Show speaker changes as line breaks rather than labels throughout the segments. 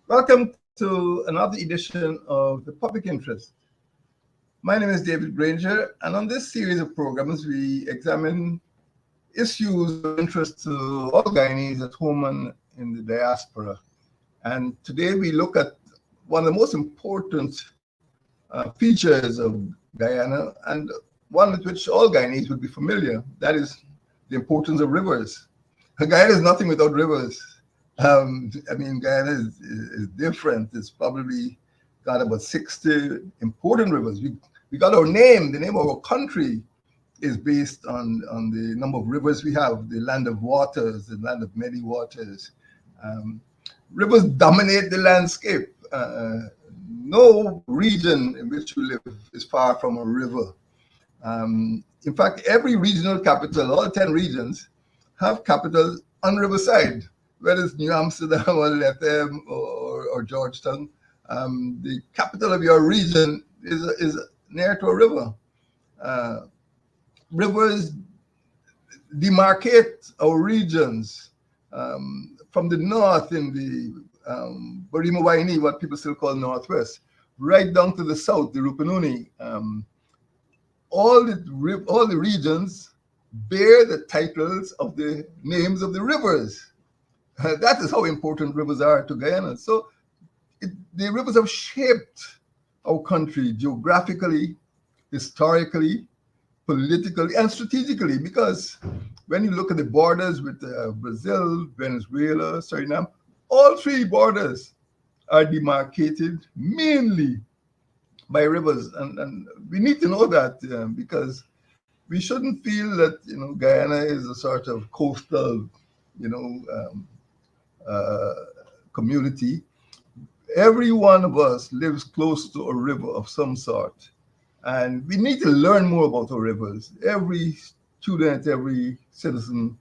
Welcome to another edition of The Public Interest. My name is David Granger, and on this series of programs, we examine issues of interest to all Guyanese at home and in the diaspora. And today we look at one of the most important features of Guyana, and one with which all Guyanese would be familiar. That is the importance of rivers. Guyana is nothing without rivers. Guyana is different. It's probably got about 60 important rivers. We got our name. The name of our country is based on the number of rivers we have, the land of waters, the land of many waters. Rivers dominate the landscape. No region in which we live is far from a river. In fact, every regional capital, all 10 regions, have capitals on riverside, whether it's New Amsterdam or Lethem or Georgetown. The capital of your region is near to a river. Rivers demarcate our regions. From the north in the Barima Waini, what people still call Northwest, right down to the south, the Rupununi. All the regions bear the titles of the names of the rivers. That is how important rivers are to Guyana. So the rivers have shaped our country geographically, historically, politically, and strategically, because when you look at the borders with Brazil, Venezuela, Suriname, all three borders are demarcated mainly by rivers. And we need to know that because we shouldn't feel that, Guyana is a sort of coastal, community. Every one of us lives close to a river of some sort. And we need to learn more about our rivers. Every student, every citizen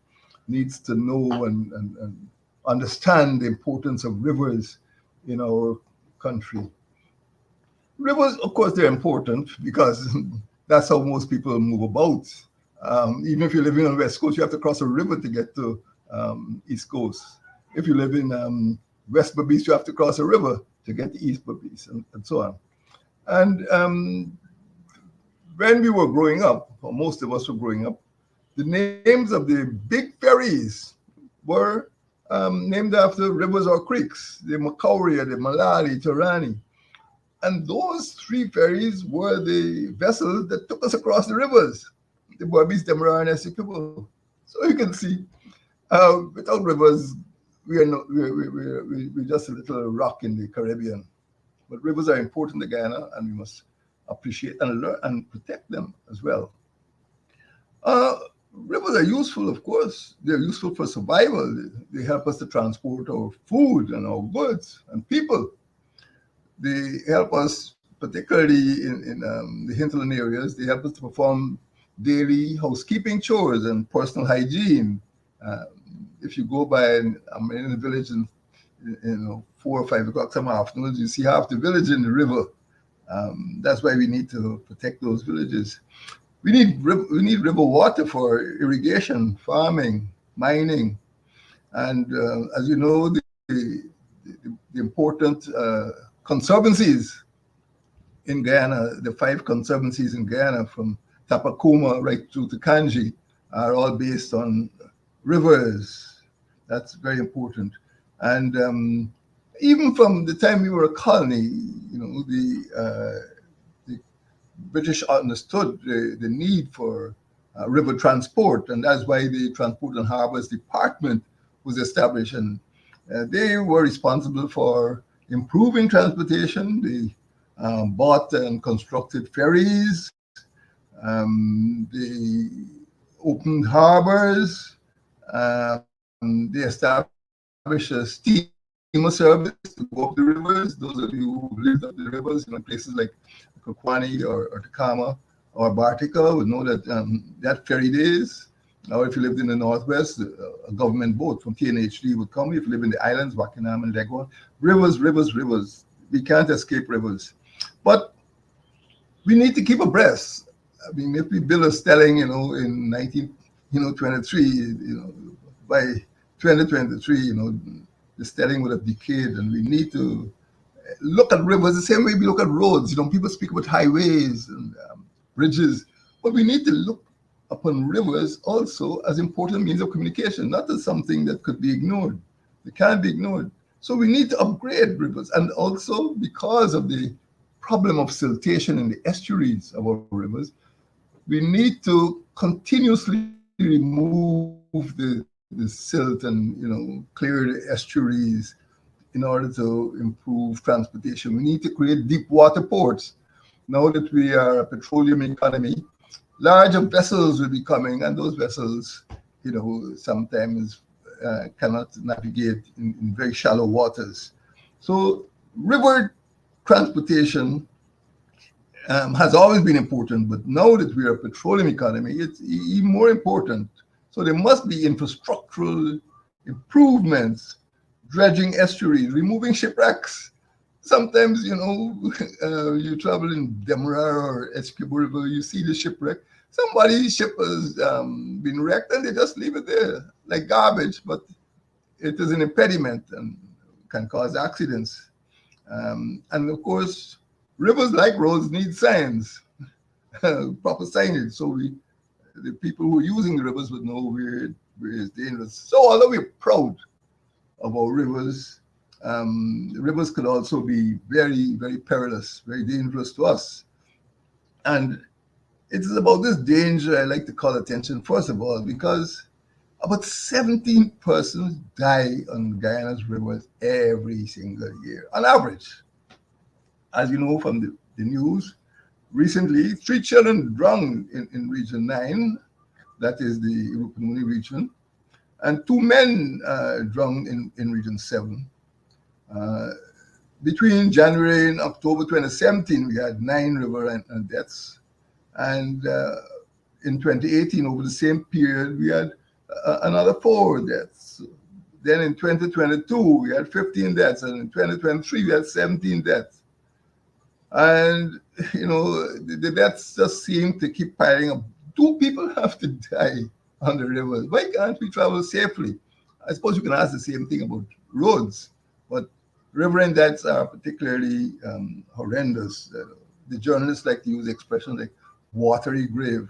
needs to know and understand the importance of rivers in our country. Rivers, of course, they're important because that's how most people move about. Even if you're living on the West Coast, you have to cross a river to get to East Coast. If you live in West Berbice, you have to cross a river to get to East Berbice, and so on. And when we were growing up, or most of us were growing up, the names of the big ferries were named after rivers or creeks, the Macauria, the Malali, Torani. And those three ferries were the vessels that took us across the rivers, the Berbice, Demerara, and Essequibo. So you can see, without rivers, we're just a little rock in the Caribbean. But rivers are important to Guyana, and we must appreciate and learn and protect them as well. Rivers are useful, of course. They're useful for survival. They help us to transport our food and our goods and people. They help us, particularly in the hinterland areas, they help us to perform daily housekeeping chores and personal hygiene. If you go by, I'm in a village in 4 or 5 o'clock some afternoons, you see half the village in the river. That's why we need to protect those villages. We need river water for irrigation, farming, mining, and as you know, the important conservancies in Guyana, the 5 conservancies in Guyana from Tapakuma right through to Kanji are all based on rivers. That's very important. And even from the time we were a colony, the British understood the need for river transport, and that's why the Transport and Harbors Department was established. And they were responsible for improving transportation. They bought and constructed ferries. They opened harbors. They established a steamer service to go up the rivers. Those of you who lived up the rivers, places like Kokwani or Takama or Bartica would know that that ferry days, or if you lived in the Northwest, a government boat from TNHD would come. If you live in the islands, Wakinam and Leghorn, rivers, rivers, rivers. We can't escape rivers. But we need to keep abreast. I mean, if we build a stelling, in 1923, by 2023, the stelling would have decayed, and we need to look at rivers the same way we look at roads. People speak about highways and bridges, but we need to look upon rivers also as important means of communication, not as something that could be ignored. They can't be ignored. So we need to upgrade rivers, and also because of the problem of siltation in the estuaries of our rivers, we need to continuously remove the silt and clear the estuaries in order to improve transportation. We need to create deep water ports. Now that we are a petroleum economy, larger vessels will be coming, and those vessels, sometimes cannot navigate in very shallow waters. So river transportation has always been important, but now that we are a petroleum economy, it's even more important. So there must be infrastructural improvements, dredging estuaries, removing shipwrecks. Sometimes, you travel in Demerara or Essequibo River, you see the shipwreck. Somebody's ship has been wrecked and they just leave it there like garbage, but it is an impediment and can cause accidents. And of course, rivers like roads need signs, proper signage, so the people who are using the rivers would know where it's dangerous. So although we're proud of our rivers, rivers could also be very, very perilous, very dangerous to us. And it is about this danger I like to call attention, first of all, because about 17 persons die on Guyana's rivers every single year, on average. As you know from the news, recently 3 children drowned in Region 9, that is the Rupununi region, and 2 men drowned in Region 7. Between January and October 2017, we had 9 river and deaths. And in 2018, over the same period, we had another 4 deaths. Then in 2022, we had 15 deaths. And in 2023, we had 17 deaths. And, the deaths just seem to keep piling up. Do people have to die on the rivers? Why can't we travel safely? I suppose you can ask the same thing about roads, but riverine deaths are particularly horrendous. The journalists like to use expressions like watery grave.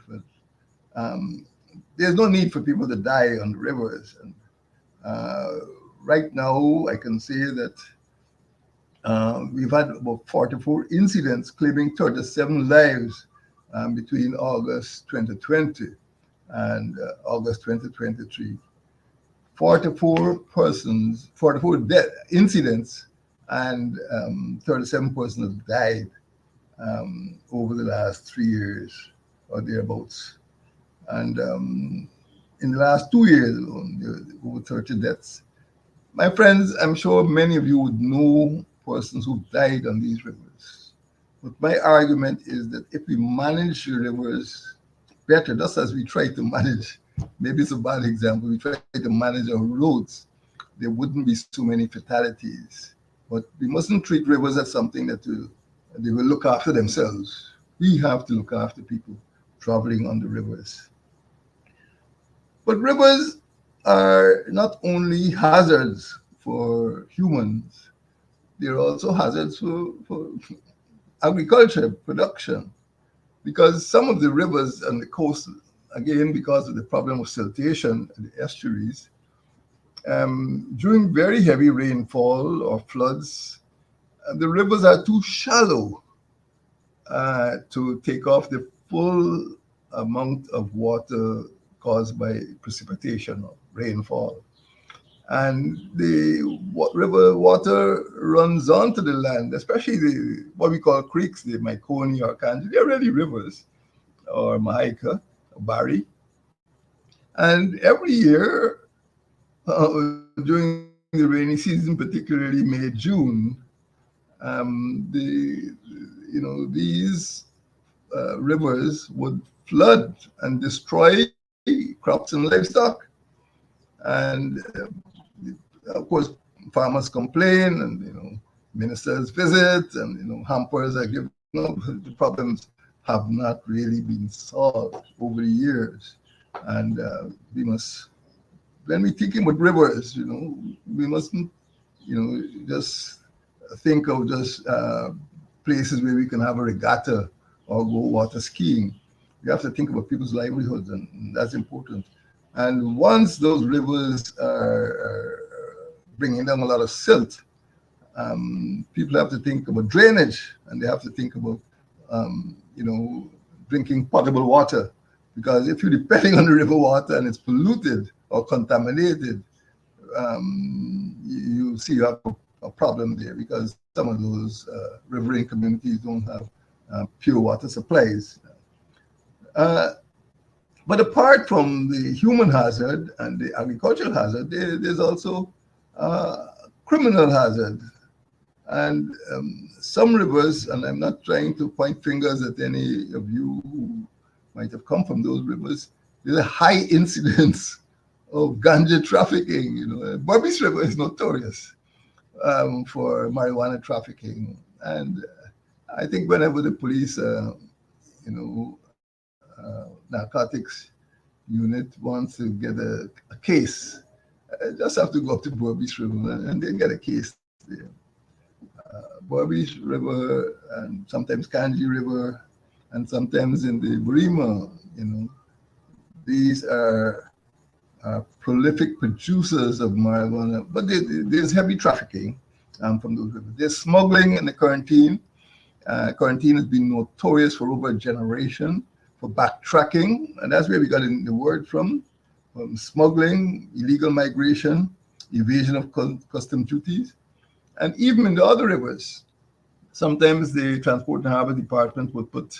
There's no need for people to die on the rivers. And right now, I can say that we've had about 44 incidents claiming 37 lives between August 2020 and August 2023. 44 persons, 44 incidents, and 37 persons have died over the last 3 years or thereabouts. And in the last 2 years alone, there were over 30 deaths. My friends, I'm sure many of you would know persons who died on these rivers. But my argument is that if we manage the rivers better, just as we try to manage, maybe it's a bad example, we try to manage our roads, there wouldn't be so many fatalities. But we mustn't treat rivers as something that they will look after themselves. We have to look after people traveling on the rivers. But rivers are not only hazards for humans, they're also hazards for agriculture, production. Because some of the rivers on the coast, again, because of the problem of siltation in the estuaries, during very heavy rainfall or floods, the rivers are too shallow to take off the full amount of water caused by precipitation or rainfall. And the river water runs onto the land, especially what we call creeks, the Maikoni or Kanji. They're really rivers, or Mahika, or Bari. And every year, during the rainy season, particularly May, June, these rivers would flood and destroy crops and livestock. And of course, farmers complain, and ministers visit, and hampers are given. The problems have not really been solved over the years, and we must. When we're thinking about rivers, we mustn't just think of just places where we can have a regatta or go water skiing. We have to think about people's livelihoods, and that's important. And once those rivers are bringing down a lot of silt, people have to think about drainage, and they have to think about, drinking potable water. Because if you're depending on the river water and it's polluted or contaminated, you see you have a problem there, because some of those riverine communities don't have pure water supplies. But apart from the human hazard and the agricultural hazard, there's also criminal hazard. And some rivers, and I'm not trying to point fingers at any of you who might have come from those rivers, there's a high incidence of ganja trafficking. Berbice River is notorious for marijuana trafficking. And I think whenever the police, narcotics unit wants to get a case, just have to go up to Berbice River and then get a case there. Berbice River and sometimes Kanji River and sometimes in the Burima, these are prolific producers of marijuana, but there's heavy trafficking from those rivers. There's smuggling in the quarantine. Quarantine has been notorious for over a generation for backtracking, and that's where we got the word from smuggling, illegal migration, evasion of custom duties. And even in the other rivers, sometimes the Transport and Harbor Department would put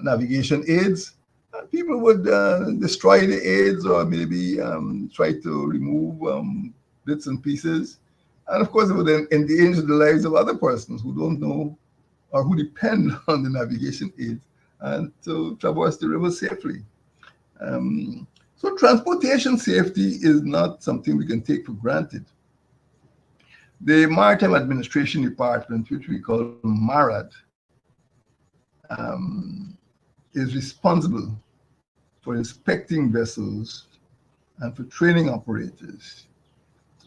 navigation aids, and people would destroy the aids or maybe try to remove bits and pieces. And of course, it would then endanger the lives of other persons who don't know or who depend on the navigation aids and to traverse the river safely. So transportation safety is not something we can take for granted. The Maritime Administration Department, which we call MARAD, is responsible for inspecting vessels and for training operators.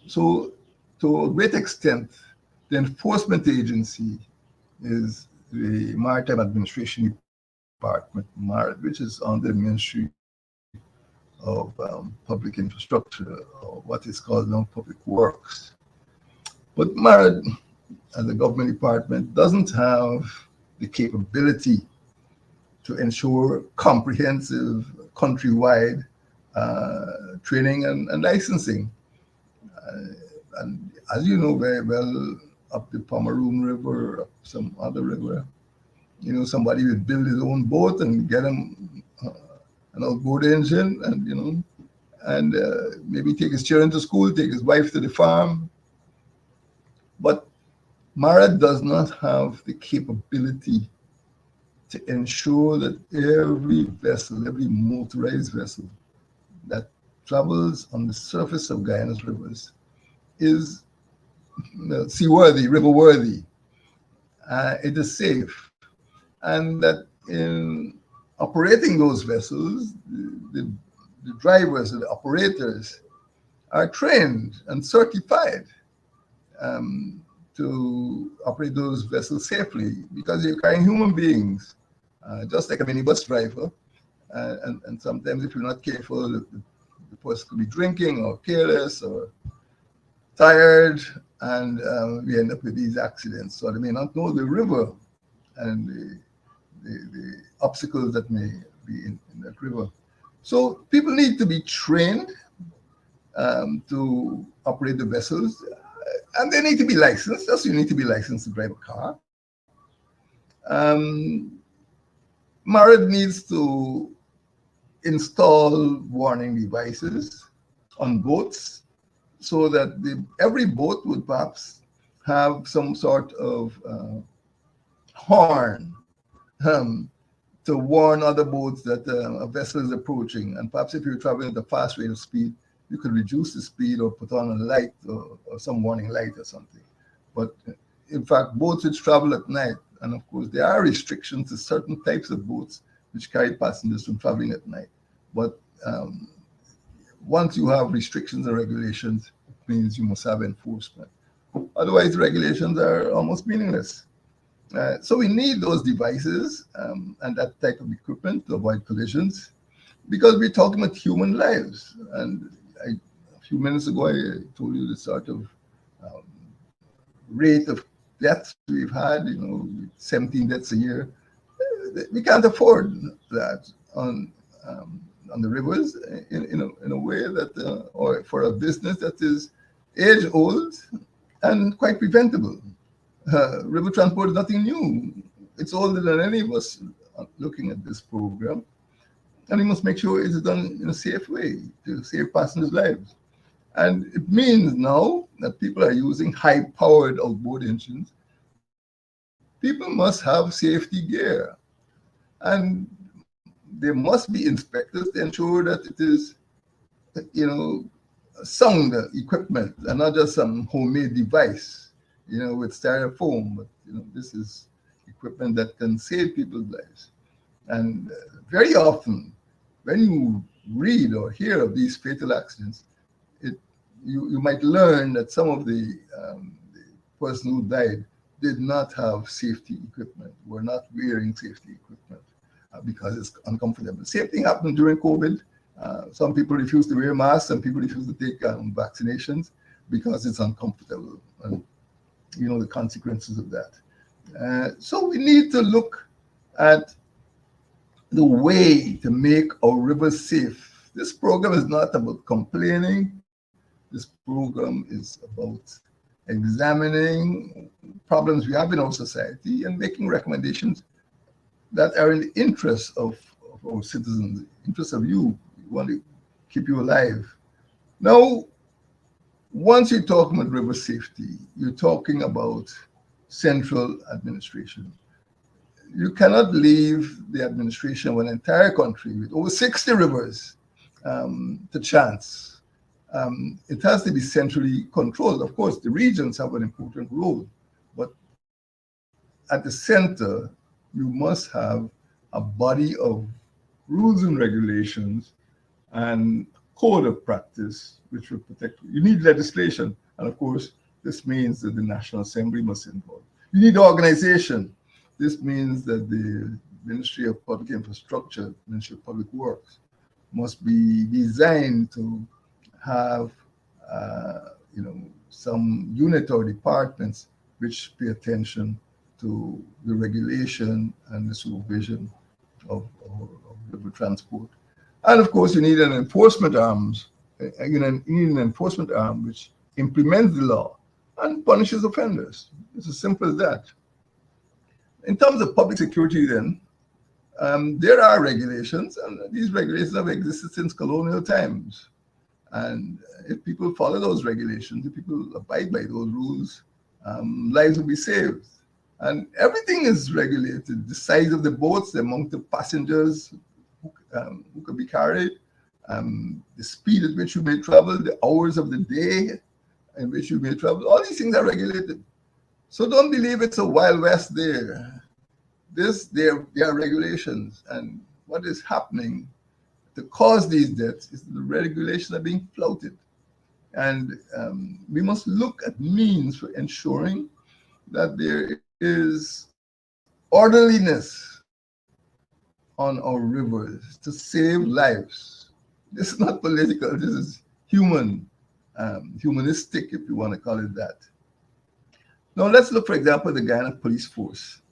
So to a great extent, the enforcement agency is the Maritime Administration Department, MARAD, which is under the Ministry of Public Infrastructure, or what is called now Public Works. But MARAD, as a government department, doesn't have the capability to ensure comprehensive countrywide training and licensing. And as you know very well, up the Pomeroon River, up some other river, somebody would build his own boat and get him an outboard engine, and maybe take his children to school, take his wife to the farm. But MARAD does not have the capability to ensure that every vessel, every motorized vessel that travels on the surface of Guyana's rivers is seaworthy, river-worthy. It is safe. And that in operating those vessels, the drivers and the operators are trained and certified to operate those vessels safely, because you're carrying human beings, just like a minibus driver. And sometimes if you're not careful, the person could be drinking or careless or tired, and we end up with these accidents. So they may not know the river and the obstacles that may be in that river. So people need to be trained to operate the vessels, and they need to be licensed. Just you need to be licensed to drive a car. MARAD needs to install warning devices on boats, so that every boat would perhaps have some sort of horn to warn other boats that a vessel is approaching. And perhaps if you're traveling at a fast rate of speed, you could reduce the speed or put on a light or some warning light or something. But in fact, boats which travel at night, and of course there are restrictions to certain types of boats which carry passengers from traveling at night. But once you have restrictions and regulations, it means you must have enforcement. Otherwise, regulations are almost meaningless. So we need those devices and that type of equipment to avoid collisions because we're talking about human lives. And a few minutes ago, I told you the sort of um, rate of deaths we've had, 17 deaths a year. We can't afford that on the rivers in a way that, or for a business that is age old and quite preventable. River transport is nothing new. It's older than any of us looking at this program. And we must make sure it's done in a safe way to save passengers' lives. And it means now that people are using high-powered outboard engines. People must have safety gear. And there must be inspectors to ensure that it is, sound equipment and not just some homemade device, with styrofoam. But, this is equipment that can save people's lives. And very often, when you read or hear of these fatal accidents, you might learn that some of the person who died did not have safety equipment, were not wearing safety equipment because it's uncomfortable. Same thing happened during COVID. Some people refuse to wear masks, some people refuse to take vaccinations because it's uncomfortable. And you know the consequences of that. So we need to look at the way to make our rivers safe. This program is not about complaining. This program is about examining problems we have in our society and making recommendations that are in the interest of our citizens, interest of you. We want to keep you alive. Now, once you're talking about river safety, you're talking about central administration. You cannot leave the administration of an entire country with over 60 rivers to chance. It has to be centrally controlled. Of course, the regions have an important role, but at the center, you must have a body of rules and regulations and code of practice which will protect you. You need legislation, and of course, this means that the National Assembly must involve. You need organization. This means that the Ministry of Public Infrastructure, Ministry of Public Works, must be designed to have, some unit or departments which pay attention to the regulation and the supervision of river transport. And of course, you need an enforcement arm, which implements the law and punishes offenders. It's as simple as that. In terms of public security, then, there are regulations, and these regulations have existed since colonial times. And if people follow those regulations, if people abide by those rules, lives will be saved. And everything is regulated: the size of the boats, the amount of passengers who could be carried, the speed at which you may travel, the hours of the day in which you may travel. All these things are regulated. So don't believe it's a Wild West there. There are regulations, and what is happening to cause these deaths is the regulations are being flouted. And we must look at means for ensuring that there is orderliness on our rivers to save lives. This is not political, this is humanistic, if you want to call it that. Now let's look, for example, at the Guyana police force.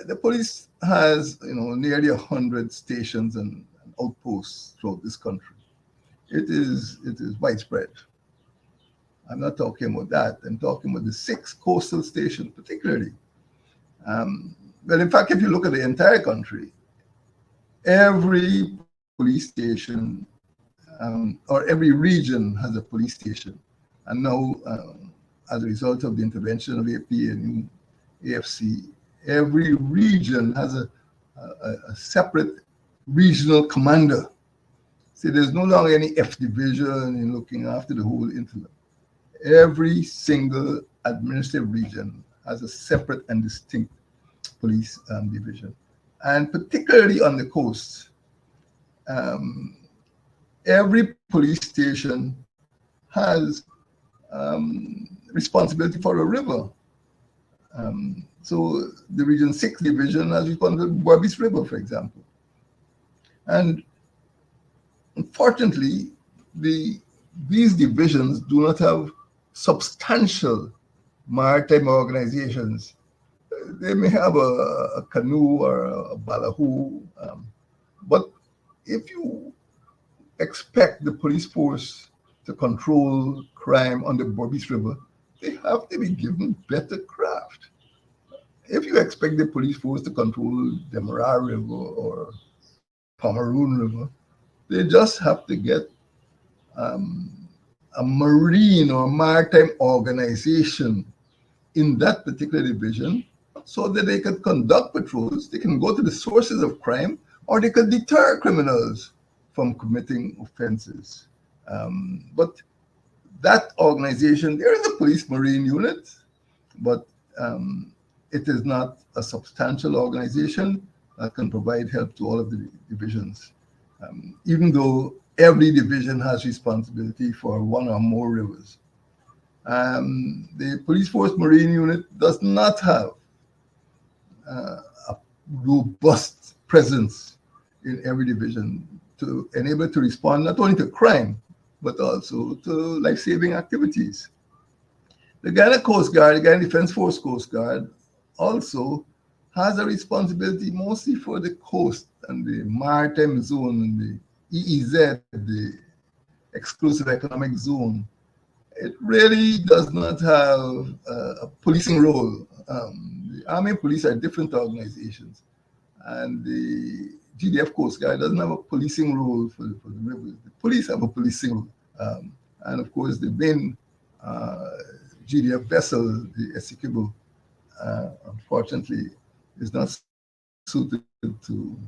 The police has, nearly 100 stations and outposts throughout this country. It is widespread. I'm not talking about that. I'm talking about the 6 coastal stations, particularly. Well, in fact, if you look at the entire country, every police station or every region has a police station. And now, as a result of the intervention of AP and AFC, every region has a separate regional commander. See, there's no longer any F division in looking after the whole insular. Every single administrative region has a separate and distinct police division. And particularly on the coast, every police station has responsibility for a river. So the Region 6 division has responsibility for Burbis River, for example. And unfortunately, these divisions do not have substantial maritime organizations. They may have a canoe or a ballahu, but if you expect the police force to control crime on the Burbis River, they have to be given better craft. If you expect the police force to control the Mara River or Pomeroon River, they just have to get um, a marine or maritime organization in that particular division so that they could conduct patrols, they can go to the sources of crime, or they could deter criminals from committing offenses. But that organization, there is a police marine unit, but it is not a substantial organization that can provide help to all of the divisions, even though every division has responsibility for one or more rivers. The Police Force Marine Unit does not have a robust presence in every division to enable it to respond not only to crime, but also to life-saving activities. The Ghana Coast Guard, the Ghana Defense Force Coast Guard, also has a responsibility mostly for the coast and the maritime zone and the EEZ, the exclusive economic zone. It really does not have a policing role. The Army and Police are different organizations, and the GDF Coast Guard doesn't have a policing role for the rivers. The police have a policing role. And of course, the main GDF vessel, the Essequibo, unfortunately, is not suited to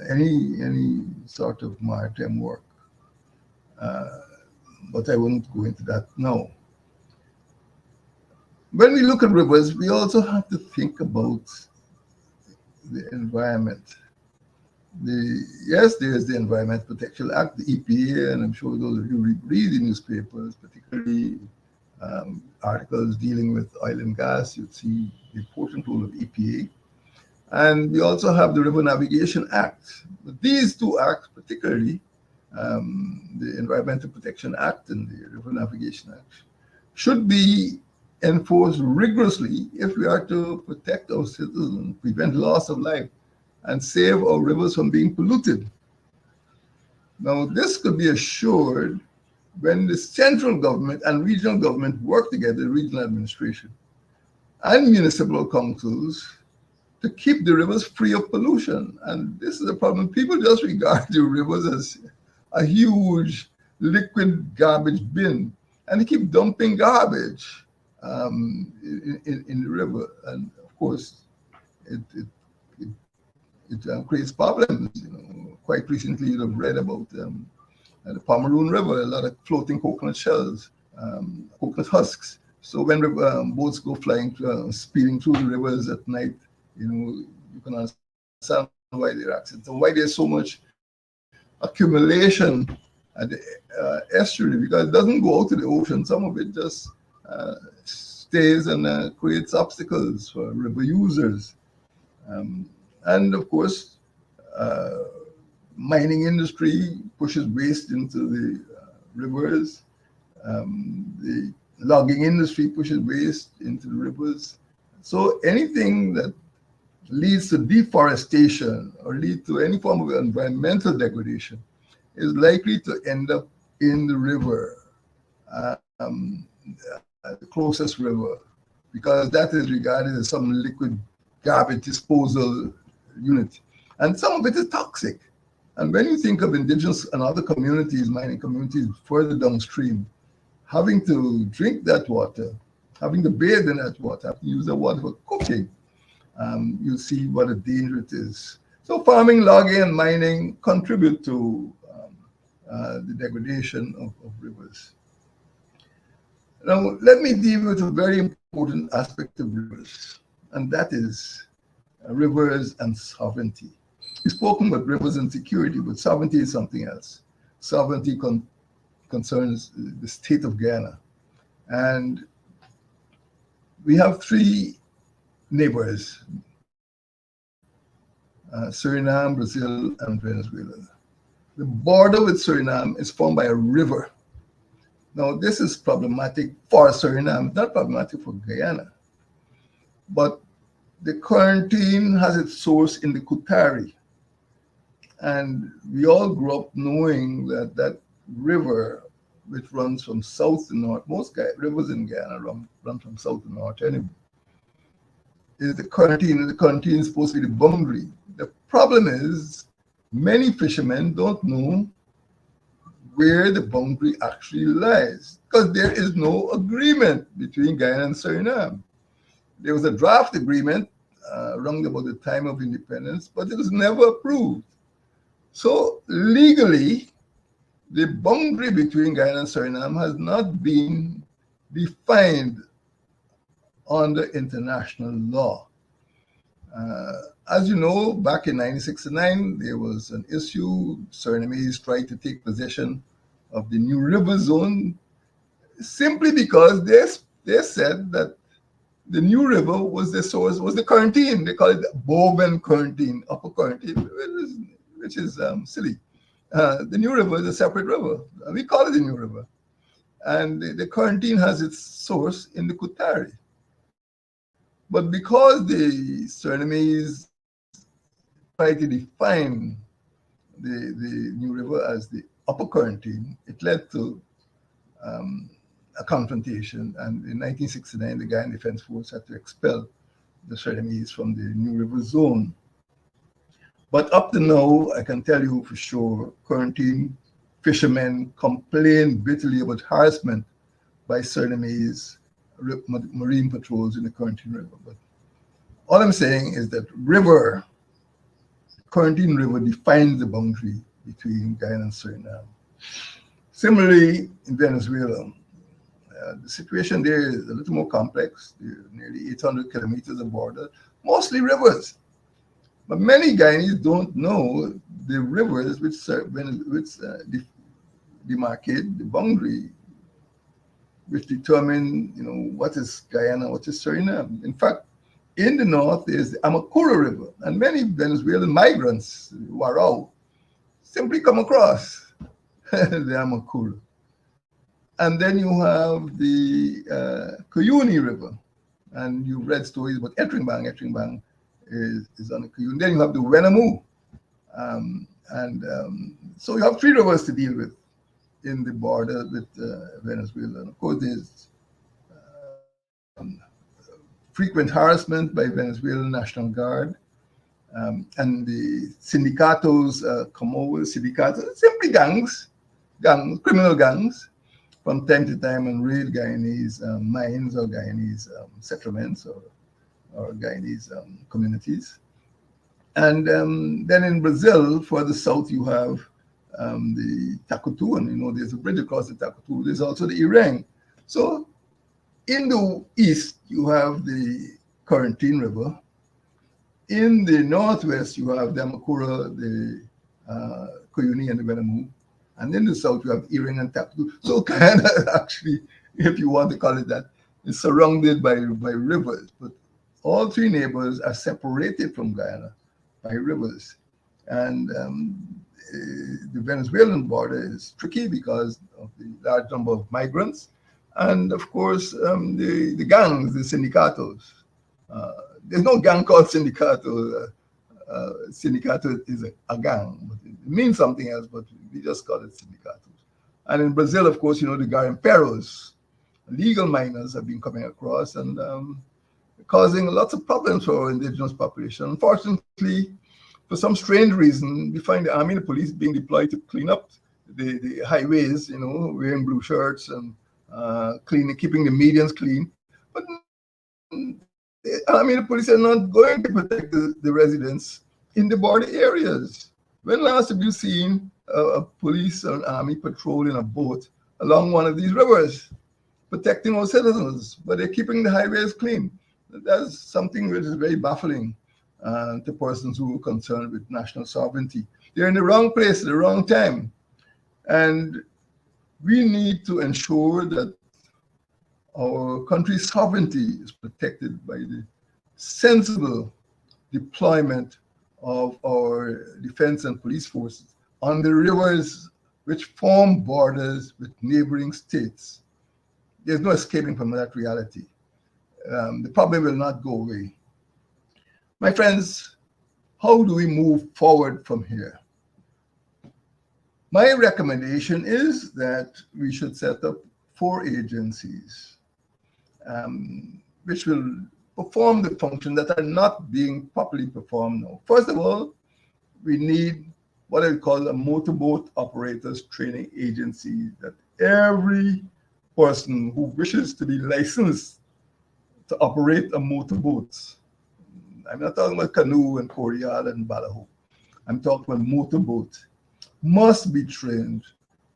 any sort of maritime work. But I won't go into that now. When we look at rivers, we also have to think about the environment. Yes, there's the Environment Protection Act, the EPA, and I'm sure those of you read the newspapers, particularly articles dealing with oil and gas, you'd see the important role of EPA. And we also have the River Navigation Act. But these two acts, particularly the Environmental Protection Act and the River Navigation Act, should be enforced rigorously if we are to protect our citizens, prevent loss of life, and save our rivers from being polluted. Now, this could be assured when the central government and regional government work together, regional administration and municipal councils, to keep the rivers free of pollution. And this is a problem. People just regard the rivers as a huge liquid garbage bin, and they keep dumping garbage in the river. And of course, it creates problems. Quite recently, you'd have read about the Pomeroon River, a lot of floating coconut shells, coconut husks. So when boats go flying, speeding through the rivers at night, you can understand why there are accidents and why there's so much accumulation at the estuary, because it doesn't go out to the ocean. Some of it just stays and creates obstacles for river users. And of course, mining industry pushes waste into the rivers. The logging industry pushes waste into the rivers. So anything that leads to deforestation or lead to any form of environmental degradation is likely to end up in the river, the closest river, because that is regarded as some liquid garbage disposal unit. And some of it is toxic. And when you think of indigenous and other communities, mining communities further downstream, having to drink that water, having to bathe in that water, having to use that water for cooking, you see what a danger it is. So farming, logging, and mining contribute to the degradation of rivers. Now, let me deal with a very important aspect of rivers, and that is rivers and sovereignty. We've spoken about rivers and security, but sovereignty is something else. Sovereignty concerns the state of Guyana. And we have three neighbors, Suriname, Brazil, and Venezuela. The border with Suriname is formed by a river. Now, this is problematic for Suriname, not problematic for Guyana. But the quarantine has its source in the Kutari. And we all grew up knowing that that river, which runs from south to north, most rivers in Guyana run from south to north anyway, is the quarantine. And the quarantine is supposed to be the boundary. The problem is many fishermen don't know where the boundary actually lies because there is no agreement between Guyana and Suriname. There was a draft agreement around about the time of independence, but it was never approved. So legally, the boundary between Guyana and Suriname has not been defined under international law. As you know, back in 1969, there was an issue. Surinamese tried to take possession of the New River Zone simply because they said that the New River was the source, was the quarantine. They call it Boven quarantine, upper quarantine, which is silly. The New River is a separate river. We call it the New River. And the quarantine has its source in the Kutari. But because the Surinamese tried to define the New River as the upper quarantine, it led to a confrontation. And in 1969, the Guyana Defense Force had to expel the Surinamese from the New River Zone. But up to now, I can tell you for sure, quarantine fishermen complain bitterly about harassment by Surinamese marine patrols in the quarantine river. But all I'm saying is that quarantine river defines the boundary between Guyana and Suriname. Similarly, in Venezuela, the situation there is a little more complex. There are nearly 800 kilometers of border, mostly rivers. But many Guyanese don't know the rivers which demarcate the boundary, which determine, what is Guyana, what is Suriname. In fact, in the north is the Amacura River, and many Venezuelan migrants, Warao, simply come across the Amacura. And then you have the Cuyuni River, and you've read stories about Etringbang. Etringbang is on the Cuyuni. Then you have the Wenamu. So you have three rivers to deal with in the border with Venezuela. And of course, there's frequent harassment by Venezuelan National Guard, and the sindicatos come over. Sindicatos, simply gangs, criminal gangs, from time to time and raid Guyanese mines or Guyanese settlements or Guyanese communities. And then in Brazil, further south, you have the Takutu, and there's a bridge across the Takutu. There's also the Ireng. So in the east, you have the Quarantine River. In the northwest, you have the Amacura, the Cuyuni, and the Venamu. And in the south, you have Ireng and Takutu. So kind of actually, if you want to call it that, is surrounded by rivers. But all three neighbors are separated from Guyana by rivers. And the Venezuelan border is tricky because of the large number of migrants. And of course, the gangs, the sindicatos. There's no gang called sindicato. Sindicato is a gang, but it means something else, but we just call it sindicatos. And in Brazil, of course, the garimpeiros, legal miners have been coming across and causing lots of problems for our indigenous population. Unfortunately, for some strange reason, we find the army and the police being deployed to clean up the highways, wearing blue shirts and keeping the medians clean. But the army and the police are not going to protect the residents in the border areas. When last have you seen a police or an army patrol in a boat along one of these rivers, protecting our citizens, but they're keeping the highways clean? That's something which is very baffling to persons who are concerned with national sovereignty. They're in the wrong place at the wrong time. And We need to ensure that our country's sovereignty is protected by the sensible deployment of our defense and police forces on the rivers which form borders with neighboring states. There's no escaping from that reality. The problem will not go away. My friends, how do we move forward from here? My recommendation is that we should set up 4 agencies which will perform the function that are not being properly performed now. First of all, we need what I call a motorboat operators training agency, that every person who wishes to be licensed to operate a motorboat, I'm not talking about canoe and Corial and Balaho, I'm talking about motorboat, must be trained.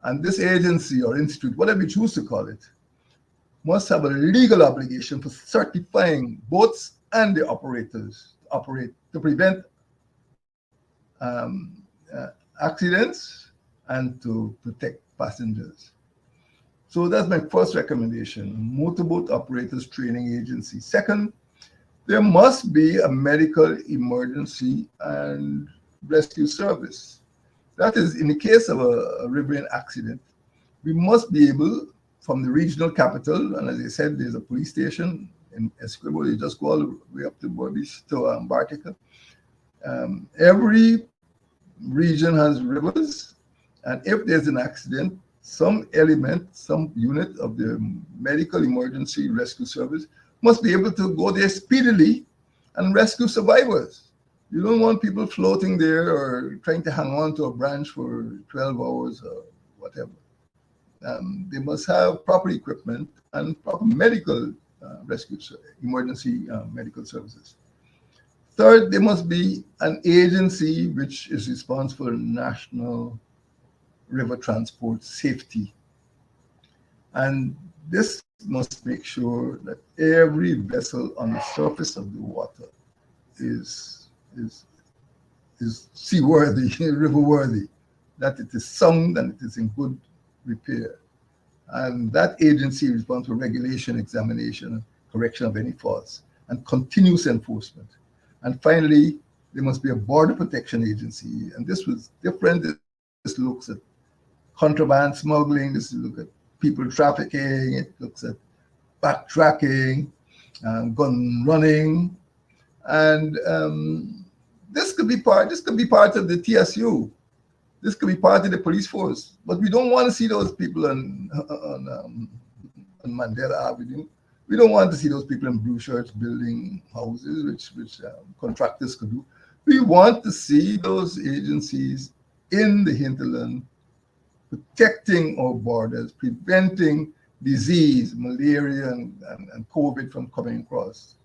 And this agency or institute, whatever you choose to call it, must have a legal obligation for certifying boats and the operators to operate to prevent accidents and to protect passengers. So that's my first recommendation, motorboat operators training agency. Second, there must be a medical emergency and rescue service. That is, in the case of a riverine accident, we must be able, from the regional capital, and as I said, there's a police station in Essequibo, you just go all the way up to Bartica. Every region has rivers, and if there's an accident, some element, some unit of the medical emergency rescue service must be able to go there speedily and rescue survivors. You don't want people floating there or trying to hang on to a branch for 12 hours or whatever. They must have proper equipment and proper medical rescue, emergency medical services. Third, there must be an agency which is responsible for national river transport safety. And this must make sure that every vessel on the surface of the water is seaworthy, river-worthy, that it is sound and it is in good repair. And that agency is responsible for regulation, examination, correction of any faults, and continuous enforcement. And finally, there must be a border protection agency. And this was different. This looks at contraband smuggling, this looks at people trafficking, it looks at backtracking, gun running. And this could be part of the TSU. This could be part of the police force, but we don't want to see those people on Mandela Avenue. We don't want to see those people in blue shirts building houses, which contractors could do. We want to see those agencies in the hinterland, protecting our borders, preventing disease, malaria, and COVID from coming across,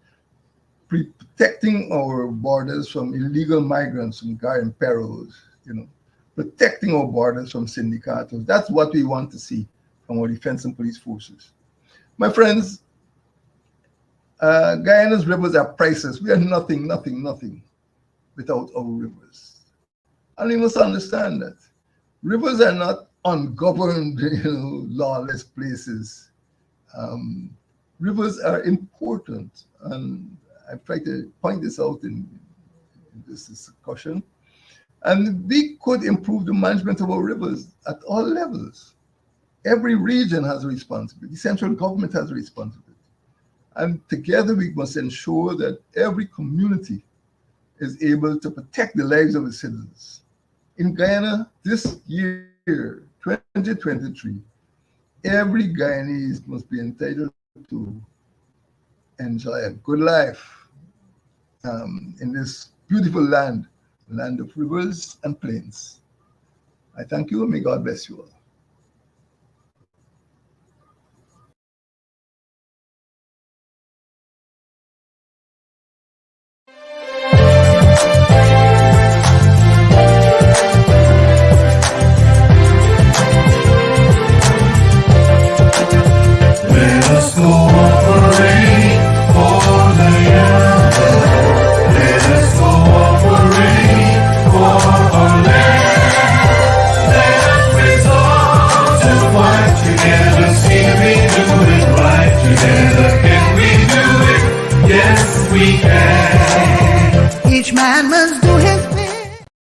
protecting our borders from illegal migrants, from Guy Perros, protecting our borders from syndicatos. That's what we want to see from our defense and police forces. My friends, Guyana's rivers are priceless. We are nothing without our rivers. And we must understand that. Rivers are not ungoverned, lawless places. Rivers are important. And I've tried to point this out in this discussion. And we could improve the management of our rivers at all levels. Every region has a responsibility. The central government has a responsibility. And together we must ensure that every community is able to protect the lives of its citizens. In Guyana, this year, 2023, every Guyanese must be entitled to enjoy a good life in this beautiful land of rivers and plains. I thank you, and may God bless you all.
Let us cooperate for the young. Let us cooperate for our land. Let us preserve
commandments do